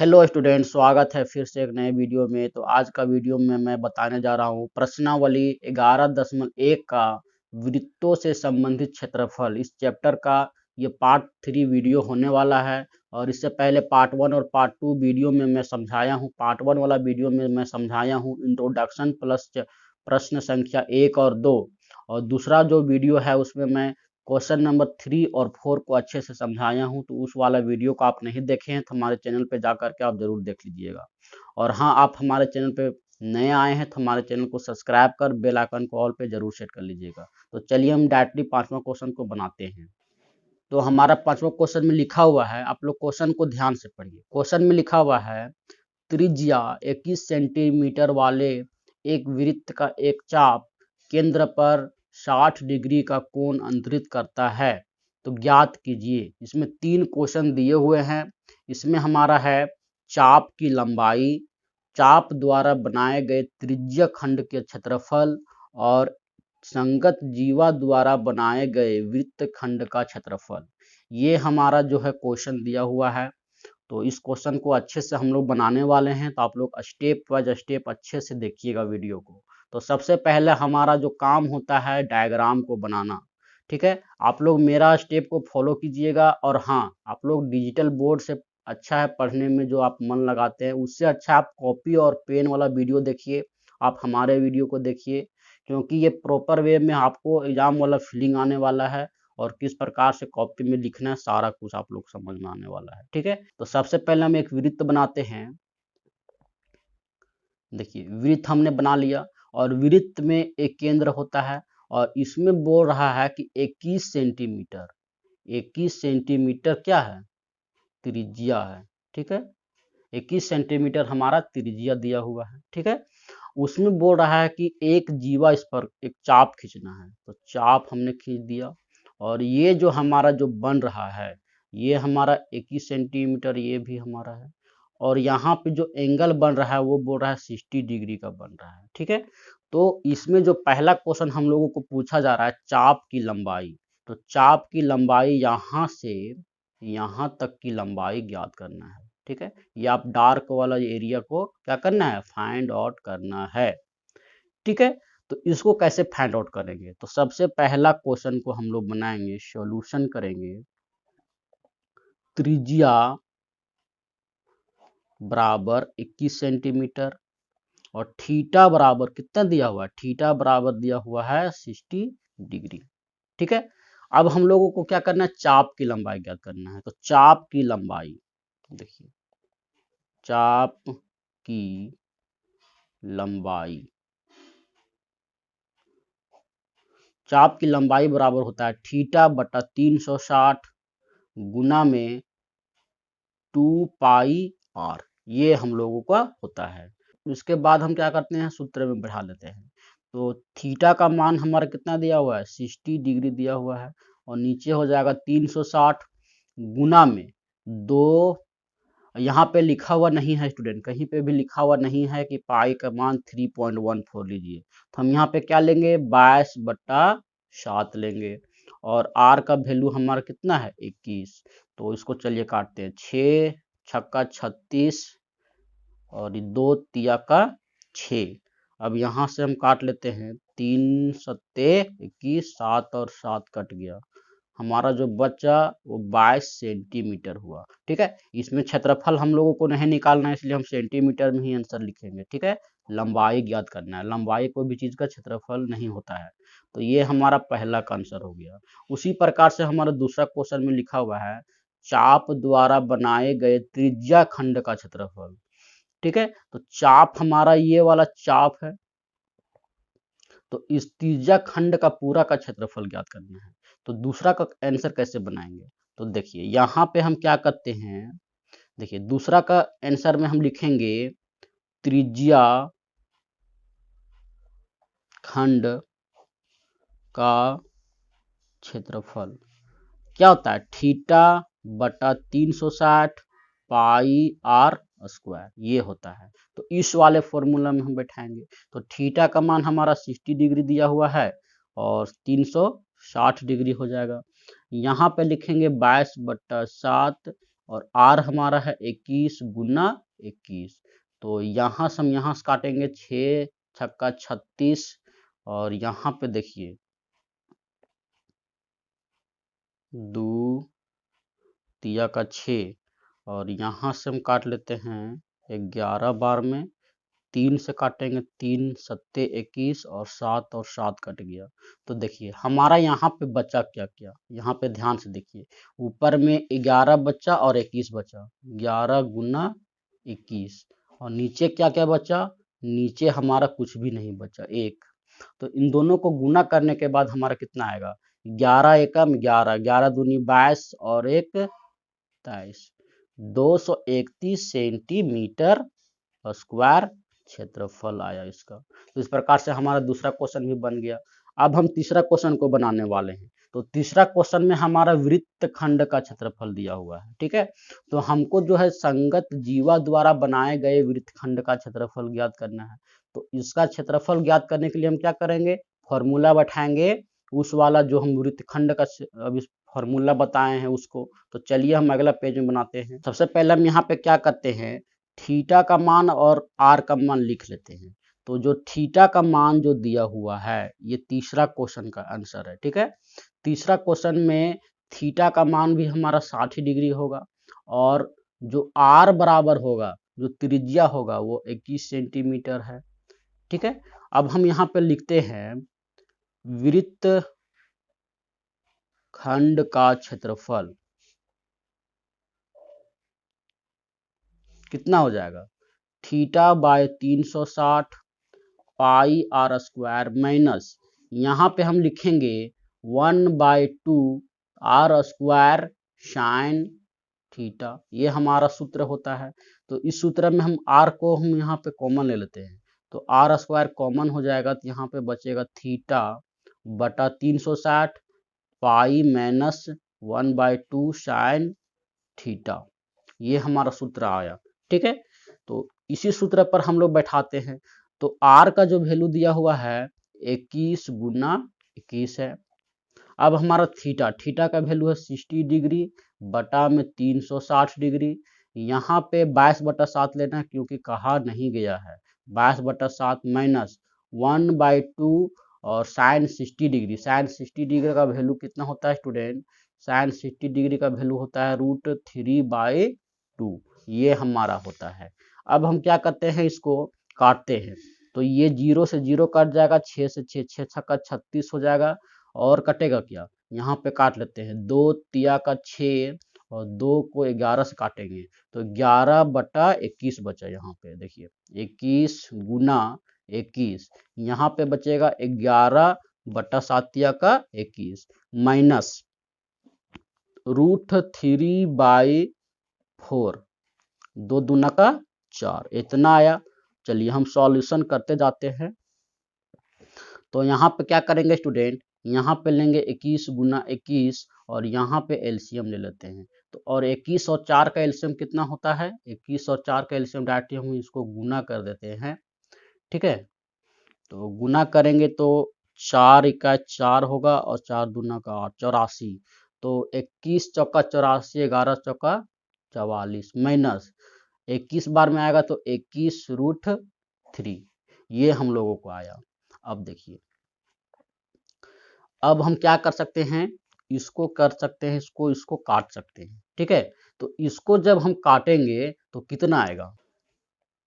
Hello student, स्वागत है फिर से एक नए वीडियो में। तो आज का वीडियो में मैं बताने जा रहा हूँ प्रश्नावली 11.1 का वृत्तों से संबंधित क्षेत्रफल। इस चैप्टर का ये पार्ट 3 वीडियो होने वाला है। और इससे पहले पार्ट 1 और पार्ट 2 वीडियो में मैं समझाया हूँ। पार्ट 1 वाला वीडियो में मैं समझाया हूँ इंट्रोडक्शन प्लस प्रश्न संख्या 1 और 2। और दूसरा जो वीडियो है उसमें मैं क्वेश्चन नंबर 3 और 4 को अच्छे से समझाया हूँ। तो उस वाला वीडियो को आप नहीं देखे हैं तो हमारे चैनल पे जा करके आप जरूर देख लीजिएगा। और हाँ, आप हमारे चैनल पे नए आए हैं तो हमारे चैनल को सब्सक्राइब कर बेल आइकन को ऑल पे जरूर सेट कर लीजिएगा। तो चलिए हम डायरेक्टली पांचवा क्वेश्चन को बनाते हैं। तो हमारा पांचवा क्वेश्चन में लिखा हुआ है, आप लोग क्वेश्चन को ध्यान से पढ़िए। क्वेश्चन में लिखा हुआ है त्रिज्या 21 सेंटीमीटर वाले एक वृत्त का एक चाप केंद्र पर 60 डिग्री का कोण अंतरित करता है, तो ज्ञात कीजिए। इसमें 3 क्वेश्चन दिए हुए हैं। इसमें हमारा है चाप की लंबाई, चाप द्वारा बनाए गए त्रिज्या खंड के क्षेत्रफल और संगत जीवा द्वारा बनाए गए वृत्त खंड का क्षेत्रफल। ये हमारा जो है क्वेश्चन दिया हुआ है। तो इस क्वेश्चन को अच्छे से हम लोग बनाने वाले हैं, तो आप लोग स्टेप बाय स्टेप अच्छे से देखिएगा वीडियो को। तो सबसे पहले हमारा जो काम होता है डायग्राम को बनाना। ठीक है, आप लोग मेरा स्टेप को फॉलो कीजिएगा। और हाँ, आप लोग डिजिटल बोर्ड से अच्छा है पढ़ने में, जो आप मन लगाते हैं उससे अच्छा आप कॉपी और पेन वाला वीडियो देखिए। आप हमारे वीडियो को देखिए, क्योंकि ये प्रॉपर वे में आपको एग्जाम वाला फीलिंग आने वाला है। और किस प्रकार से कॉपी में लिखना है सारा कुछ आप लोग समझ में आने वाला है। ठीक है, तो सबसे पहले हम एक वृत्त बनाते हैं। देखिए, वृत्त हमने बना लिया और वृत्त में एक केंद्र होता है। और इसमें बोल रहा है कि 21 सेंटीमीटर, 21 सेंटीमीटर क्या है, त्रिज्या है। ठीक है, 21 सेंटीमीटर हमारा त्रिज्या दिया हुआ है। ठीक है, उसमें बोल रहा है कि एक जीवा इस पर एक चाप खींचना है, तो चाप हमने खींच दिया। और ये जो हमारा जो बन रहा है ये हमारा 21 सेंटीमीटर, ये भी हमारा है। और यहाँ पे जो एंगल बन रहा है वो बोल रहा है 60 डिग्री का बन रहा है। ठीक है, तो इसमें जो पहला क्वेश्चन हम लोगों को पूछा जा रहा है चाप की लंबाई। तो चाप की लंबाई यहाँ से यहाँ तक की लंबाई ज्ञात करना है। ठीक है, ये आप डार्क वाला एरिया को क्या करना है, फाइंड आउट करना है। ठीक है, तो इसको कैसे फाइंड आउट करेंगे, तो सबसे पहला क्वेश्चन को हम लोग बनाएंगे, सॉल्यूशन करेंगे। त्रिज्या बराबर 21 सेंटीमीटर और थीटा बराबर कितना दिया हुआ है, थीटा बराबर दिया हुआ है 60 डिग्री। ठीक है, अब हम लोगों को क्या करना है, चाप की लंबाई ज्ञात करना है। तो चाप की लंबाई, देखिए चाप की लंबाई, चाप की लंबाई बराबर होता है थीटा बटा 360 गुना में 2 पाई आर, ये हम लोगों का होता है। उसके बाद हम क्या करते हैं, सूत्र में बढ़ा लेते हैं। तो थीटा का मान हमारा कितना दिया हुआ है, 60 डिग्री दिया हुआ है। और नीचे हो जाएगा 360 गुना में 2, यहाँ पे लिखा हुआ नहीं है स्टूडेंट, कहीं पे भी लिखा हुआ नहीं है कि पाई का मान 3.14 लीजिए। तो हम यहाँ पे क्या लेंगे, 22/7 लेंगे। और आर का वैल्यू हमारा कितना है, 21। तो इसको चलिए काटते हैं, 6 छक्का 36 और 2 तिया का 6। अब यहाँ से हम काट लेते हैं, 3 सत्ते 21, 7 और 7 कट गया, हमारा जो बचा वो 22 सेंटीमीटर हुआ। ठीक है, इसमें क्षेत्रफल हम लोगों को नहीं निकालना है, इसलिए हम सेंटीमीटर में ही आंसर लिखेंगे। ठीक है, लंबाई ज्ञात करना है, लंबाई कोई भी चीज का क्षेत्रफल नहीं होता है। तो ये हमारा पहला का आंसर हो गया। उसी प्रकार से हमारा दूसरा क्वेश्चन में लिखा हुआ है चाप द्वारा बनाए गए त्रिज्या खंड का क्षेत्रफल। ठीक है, तो चाप हमारा ये वाला चाप है, तो इस त्रिज्या खंड का पूरा का क्षेत्रफल ज्ञात करना है। तो दूसरा का आंसर कैसे बनाएंगे, तो देखिए यहाँ पे हम क्या करते हैं, देखिए दूसरा का आंसर में हम लिखेंगे त्रिज्या खंड का क्षेत्रफल क्या होता है, थीटा बटा 360 पाई आर स्क्वायर, ये होता है। तो इस वाले फॉर्मूला में हम बैठाएंगे। तो थीटा का मान हमारा 60 डिग्री दिया हुआ है और 360 डिग्री हो जाएगा। यहाँ पे लिखेंगे 22/7 और आर हमारा है 21 गुना 21। तो यहाँ से हम यहाँ से काटेंगे 6 छक्का 36 और यहाँ पे देखिए 2 तिया का 6 और यहाँ से हम काट लेते हैं 11 बार में 3 से काटेंगे 3 सत्ते 21 और 7 कट गया। तो देखिए हमारा यहाँ पे बचा क्या क्या, यहाँ पे ध्यान से देखिए ऊपर में 11 बचा और 21 बचा, 11 गुना 21 और नीचे क्या क्या बचा, नीचे हमारा कुछ भी नहीं बचा, 1। तो इन दोनों को गुना करने के बाद हमारा कितना आएगा, 11 एकम 11, 11 दूनी 22 और 1 23, 231 सेंटीमीटर स्क्वायर क्षेत्रफल आया इसका। तो इस प्रकार से हमारा दूसरा क्वेश्चन भी बन गया। अब हम तीसरा क्वेश्चन को बनाने वाले हैं। तो तीसरा क्वेश्चन में हमारा वृत्त खंड का क्षेत्रफल दिया हुआ है, ठीक है। तो हमको जो है संगत जीवा द्वारा बनाए गए वृत्त खंड का क्षेत्रफल ज्ञात करना है। तो इसका क्षेत्रफल ज्ञात करने के लिए हम क्या करेंगे, फॉर्मूला बैठाएंगे उस वाला जो हम वृत्त खंड का अभी फॉर्मूला बताए हैं उसको। तो चलिए हम अगला पेज में बनाते हैं। सबसे पहले हम यहाँ पे क्या करते हैं, थीटा का मान और आर का मान लिख लेते हैं। तो जो थीटा का मान जो दिया हुआ है ये तीसरा क्वेश्चन का आंसर है, ठीक है। तीसरा क्वेश्चन में थीटा का मान भी हमारा 60 डिग्री होगा और जो आर बराबर होगा, जो त्रिज्या होगा वो 21 सेंटीमीटर है, ठीक है। अब हम यहाँ पे लिखते हैं वृत्त खंड का क्षेत्रफल कितना हो जाएगा, theta by 360 pi r square minus यहाँ पे हम लिखेंगे 1/2 आर स्क्वायर साइन थीटा, ये हमारा सूत्र होता है। तो इस सूत्र में हम आर को हम यहाँ पे कॉमन ले लेते हैं, तो आर स्क्वायर कॉमन हो जाएगा, तो यहाँ पे बचेगा थीटा बटा 360 पाई माइनस 1/2 साइन थीटा, ये हमारा सूत्र आया, ठीक है। तो इसी सूत्र पर हम लोग बैठाते हैं। तो आर का जो वैल्यू दिया हुआ है 21 गुना 21 है। अब हमारा थीटा, थीटा का वैल्यू है 60 डिग्री बटा में 360 डिग्री, यहाँ पे 22/7 लेना है क्योंकि कहा नहीं गया है, 22/7 माइनस 1/2 और साइन 60 डिग्री, साइन 60 डिग्री का वैल्यू कितना होता है स्टूडेंट, साइन 60 डिग्री का वैल्यू होता है √3/2, ये हमारा होता है। अब हम क्या करते हैं, इसको काटते हैं। तो ये 0 से 0 कट जाएगा, 6 से 6, 6 छक्का 36 हो जाएगा और कटेगा क्या, यहाँ पे काट लेते हैं 2 तिया का 6 और 2 को 11 से काटेंगे तो 11/21 बचा, यहाँ पे देखिए 21 गुना 21, यहाँ पे बचेगा 11/7 का 21 माइनस √3/4, 2 दूना का 4, इतना आया। चलिए हम सॉल्यूशन करते जाते हैं। तो यहाँ पे क्या करेंगे स्टूडेंट, यहाँ पे लेंगे 21 गुना 21 और यहाँ पे एलसीएम ले लेते हैं। तो और 21 और 4 का एलसीएम कितना होता है, 21 और 4 का एलसीएम डायरेक्ट हम इसको गुना कर देते हैं, ठीक है। तो गुना करेंगे तो 4 इक्का 4 होगा और 4 दूना का 8, 84। तो 21 चौका 84, 11 चौका 44 माइनस 21 बार में आएगा तो 21√3, ये हम लोगों को आया। अब देखिए अब हम क्या कर सकते हैं, इसको कर सकते हैं, इसको काट सकते हैं, ठीक है। तो इसको जब हम काटेंगे तो कितना आएगा,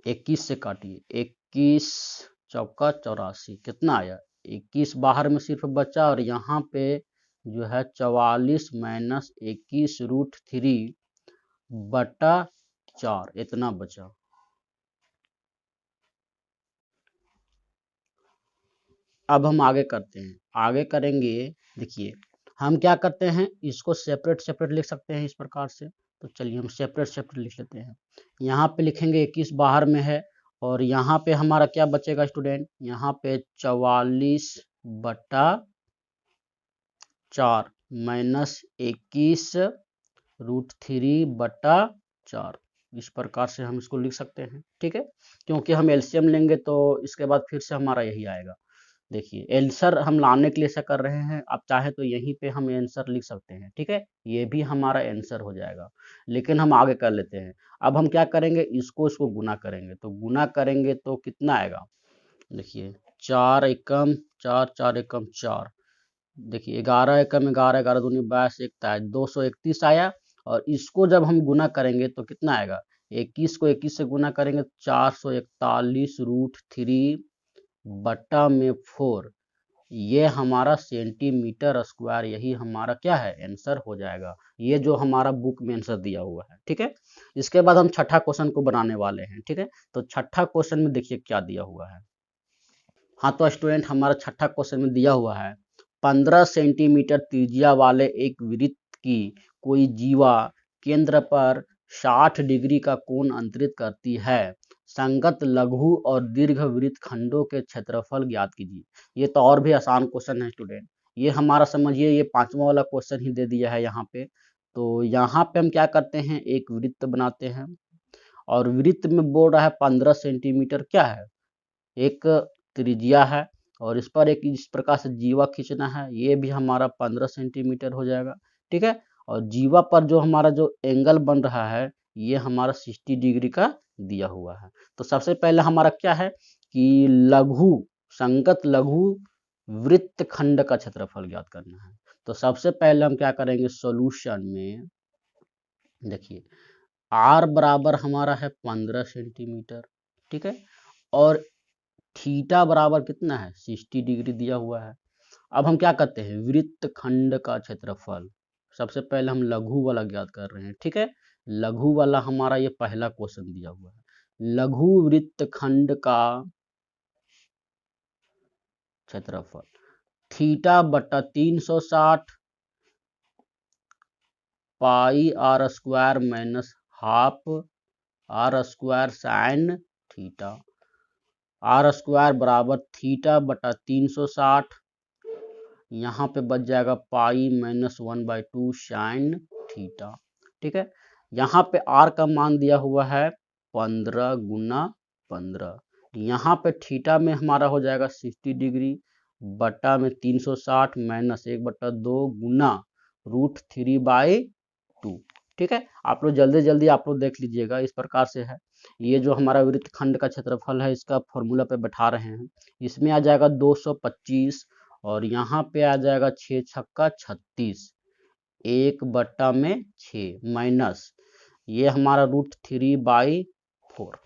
21 से काटिए, 21 चौका 84 कितना आया, 21 बाहर में सिर्फ बचा और यहाँ पे जो है 44 माइनस 21√3/4 इतना बचा। अब हम आगे करते हैं, आगे करेंगे। देखिए हम क्या करते हैं, इसको सेपरेट सेपरेट लिख सकते हैं इस प्रकार से। तो चलिए हम सेपरेट सेपरेट लिख लेते हैं। यहाँ पे लिखेंगे 21 बाहर में है और यहाँ पे हमारा क्या बचेगा स्टूडेंट, यहाँ पे 44/4 माइनस 21√3/4, इस प्रकार से हम इसको लिख सकते हैं, ठीक है। क्योंकि हम एलसीएम लेंगे तो इसके बाद फिर से हमारा यही आएगा। देखिए आंसर हम लाने के लिए ऐसा कर रहे हैं, आप चाहे तो यहीं पे हम आंसर लिख सकते हैं, ठीक है, ये भी हमारा आंसर हो जाएगा, लेकिन हम आगे कर लेते हैं। अब हम क्या करेंगे, इसको गुना करेंगे, तो गुना करेंगे तो कितना आएगा, देखिए 4 एकम 4, 4 एकम 4, देखिए 11 एकम 11, 11 दूनी 22, एक 231 आया। और इसको जब हम गुना करेंगे तो कितना आएगा, 21 को 21 से गुना करेंगे 441/4 ये हमारा सेंटीमीटर स्क्वायर, यही हमारा क्या है, आंसर हो जाएगा। ये जो हमारा बुक में आंसर दिया हुआ है, ठीक है। इसके बाद हम छठा क्वेश्चन को बनाने वाले हैं, ठीक है। तो छठा क्वेश्चन में देखिए क्या दिया हुआ है। हाँ तो स्टूडेंट हमारा छठा क्वेश्चन में दिया हुआ है, 15 सेंटीमीटर त्रिज्या वाले एक वृत्त की कोई जीवा केंद्र पर 60 डिग्री का कोण अंतरित करती है, संगत लघु और दीर्घ वृत्त खंडों के क्षेत्रफल ज्ञात कीजिए। ये तो और भी आसान क्वेश्चन है स्टूडेंट, ये हमारा समझिए ये पांचवा वाला क्वेश्चन ही दे दिया है यहाँ पे। तो यहाँ पे हम क्या करते हैं, एक वृत्त बनाते हैं, और वृत्त में बोल रहा है 15 सेंटीमीटर क्या है, एक त्रिज्या है, और इस पर एक इस प्रकार से जीवा खींचना है, ये भी हमारा 15 सेंटीमीटर हो जाएगा, ठीक है। और जीवा पर जो हमारा जो एंगल बन रहा है ये हमारा 60 डिग्री का दिया हुआ है। तो सबसे पहले हमारा क्या है कि लघु संगत लघु वृत्त खंड का क्षेत्रफल ज्ञात करना है। तो सबसे पहले हम क्या करेंगे, सॉल्यूशन में देखिए आर बराबर हमारा है 15 सेंटीमीटर, ठीक है, और थीटा बराबर कितना है, 60 डिग्री दिया हुआ है। अब हम क्या करते हैं, वृत्त खंड का क्षेत्रफल, सबसे पहले हम लघु वाला ज्ञात कर रहे हैं, ठीक है। लघु वाला हमारा ये पहला क्वेश्चन दिया हुआ है, लघु वृत्त खंड का क्षेत्रफल थीटा बटा 360 pi r square minus half r square sine theta, r square बराबर थीटा बटा 360, यहाँ पे बच जाएगा पाई माइनस 1/2 साइन थीटा, ठीक है। यहाँ पे आर का मान दिया हुआ है 15 गुना 15, यहाँ पे थीटा में हमारा हो जाएगा 60 डिग्री, बटा में 360 माइनस 1/2 गुना √3/2, ठीक है। आप लोग जल्दी जल्दी आप लोग देख लीजिएगा, इस प्रकार से है। ये जो हमारा वृत्तखंड का क्षेत्रफल है इसका फॉर्मूला पे बैठा रहे हैं, इसमें आ जाएगा 225, और यहाँ पे आ जाएगा 6 छक्का 36, 1/6 माइनस ये हमारा √3/4,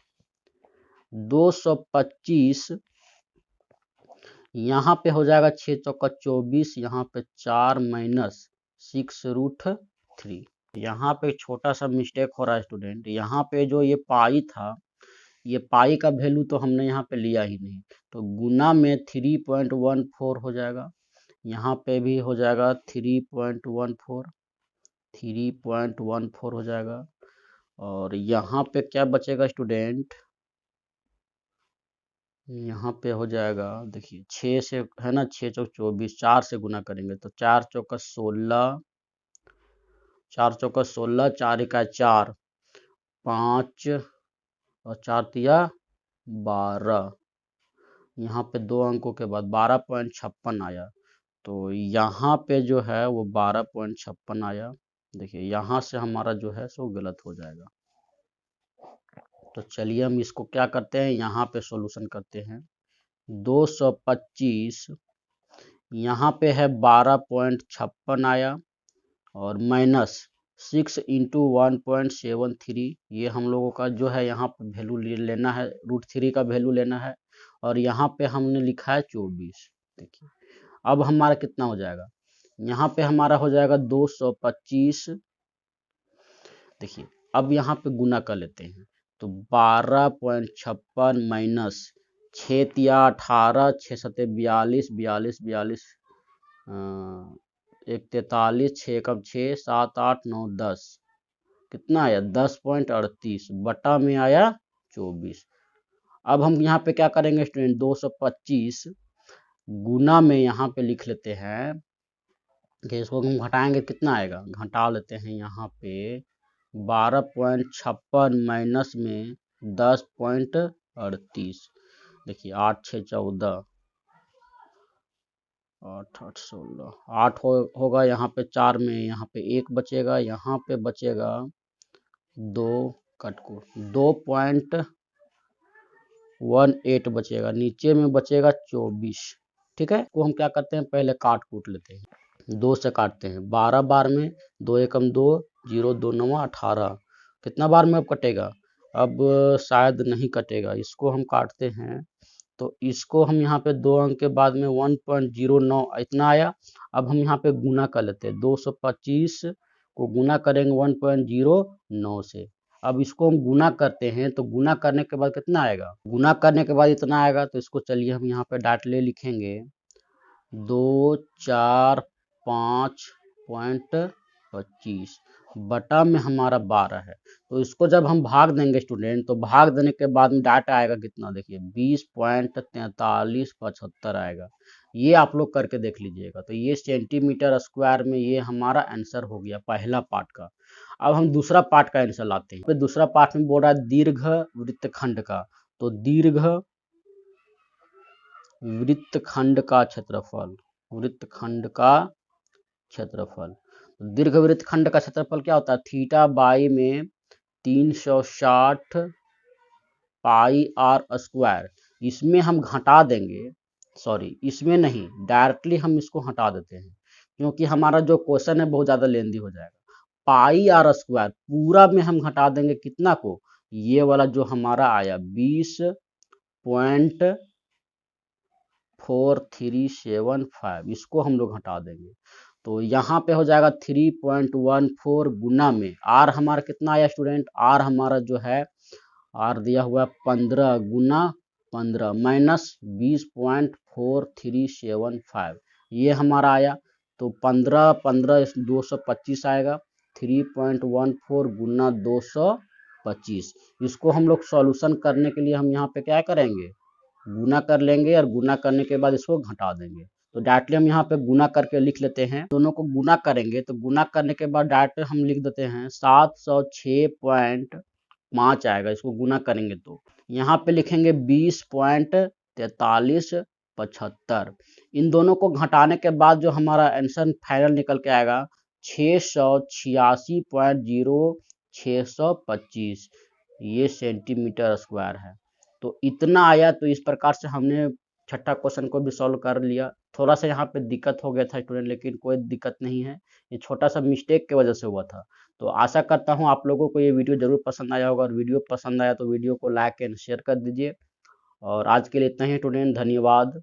225 यहाँ पे हो जाएगा 6 चौका 24, यहाँ पे 4 माइनस 6√3। यहाँ पे छोटा सा मिस्टेक हो रहा है स्टूडेंट, यहाँ पे जो ये पाई था, ये पाई का वैल्यू तो हमने यहाँ पे लिया ही नहीं, तो गुना में 3.14 हो जाएगा, यहाँ पे भी हो जाएगा 3.14 हो जाएगा, और यहाँ पे क्या बचेगा स्टूडेंट, यहाँ पे हो जाएगा देखिए 6 से है ना, 6 चौक 24, 4 से गुना करेंगे तो 4 चौका 16, 4 चौका 16, 4 इका 4, 5 और 4 तिया 12, यहाँ पे 2 अंकों के बाद 12.56 आया, तो यहाँ पे जो है वो 12.56 आया। देखिए यहाँ से हमारा जो है सो गलत हो जाएगा। तो चलिए हम इसको क्या करते हैं, यहाँ पे सॉल्यूशन करते हैं। 225 यहाँ पे है 12.56 आया, और माइनस 6 इंटू 1.73, ये हम लोगों का जो है यहाँ पे वैल्यू लेना है, √3 का वैल्यू लेना है, और यहाँ पे हमने लिखा है 24। देखिए अब हमारा कितना हो जाएगा, यहाँ पे हमारा हो जाएगा 225, देखिए अब यहाँ पे गुना कर लेते हैं, तो 12.56 माइनस 6 तिया 18, 6 सते 42, 42 42 1 43, 6 कम 6, 7 8 9 10, कितना आया 10.38 बटा में आया 24। अब हम यहाँ पे क्या करेंगे स्टूडेंट, 225 गुना में यहाँ पे लिख लेते हैं कि इसको हम घटाएंगे कितना आएगा, घटा लेते हैं यहाँ पे 12.56 माइनस में 10.38, देखिए 8 6 14, 8 8 16 8 होगा यहाँ पे 4 में, यहाँ पे 1 बचेगा, यहाँ पे बचेगा 2 कट को 2.18 बचेगा, नीचे में बचेगा 24। ठीक है, तो हम क्या करते हैं, पहले काट कूट लेते हैं। 2 से काटते हैं, 12 बार में 2 एकम 2, 0 2 9 18। कितना बार में अब कटेगा, अब शायद नहीं कटेगा, इसको हम काटते हैं। तो इसको हम यहाँ पे 2 अंक के बाद में 1.09 इतना आया। अब हम यहाँ पे गुना कर लेते हैं, 225 को गुना करेंगे 1.09 से। अब इसको हम गुना करते हैं, तो गुना करने के बाद कितना आएगा, गुना करने के बाद इतना आएगा। तो इसको चलिए हम यहाँ पे डाट ले लिखेंगे, 245.25 बटा में हमारा 12 है। तो इसको जब हम भाग देंगे स्टूडेंट, तो भाग देने के बाद में डाटा आएगा कितना, देखिए 20.4375 आएगा। ये आप लोग करके देख लीजिएगा। तो ये सेंटीमीटर स्क्वायर में ये हमारा आंसर हो गया पहला पार्ट का। अब हम दूसरा पार्ट का आंसर लाते हैं। तो दूसरा पार्ट में बोल रहा है दीर्घ वृत्तखंड का। तो दीर्घ वृत्तखंड का क्षेत्रफल, वृत्तखंड का क्षेत्रफल, दीर्घ वृत्तखंड का क्षेत्रफल क्या होता है, थीटा बाई में 360 पाई आर स्क्वायर। इसमें हम घटा देंगे, सॉरी इसमें नहीं, डायरेक्टली हम इसको हटा देते हैं, क्योंकि हमारा जो क्वेश्चन है बहुत ज़्यादा लेंदी हो जाएगा। पाई आर स्क्वायर पूरा में हम घटा देंगे कितना को, ये वाला जो हमारा आया 20.4375, इसको हम लोग हटा देंगे। तो यहाँ पे हो जाएगा 3.14 गुना में आर हमारा कितना आया स्टूडेंट, आर हमारा जो है आर दिया हुआ 15 गुना 15 माइनस 20.4375, ये हमारा आया। तो 15 15 225 आएगा, 3.14 गुना 225। इसको हम लोग सॉल्यूशन करने के लिए हम यहाँ पे क्या करेंगे, गुना कर लेंगे, और गुना करने के बाद इसको घटा देंगे। तो डायरेक्टली हम यहाँ पे गुना करके लिख लेते हैं, दोनों को गुना करेंगे। तो गुना करने के बाद डायरेक्ट हम लिख देते हैं 706.5 आएगा, इसको गुना करेंगे। तो यहाँ पे लिखेंगे 20.4375। इन दोनों को घटाने के बाद जो हमारा आंसर फाइनल निकल के आएगा 686.0625, ये सेंटीमीटर स्क्वायर है। तो इतना आया। तो इस प्रकार से हमने छठा क्वेश्चन को भी सॉल्व कर लिया। थोड़ा सा यहाँ पे दिक्कत हो गया था स्टूडेंट, लेकिन कोई दिक्कत नहीं है, ये छोटा सा मिस्टेक की वजह से हुआ था। तो आशा करता हूँ आप लोगों को ये वीडियो जरूर पसंद आया होगा, और वीडियो पसंद आया तो वीडियो को लाइक एंड शेयर कर दीजिए। और आज के लिए इतना ही स्टूडेंट, धन्यवाद।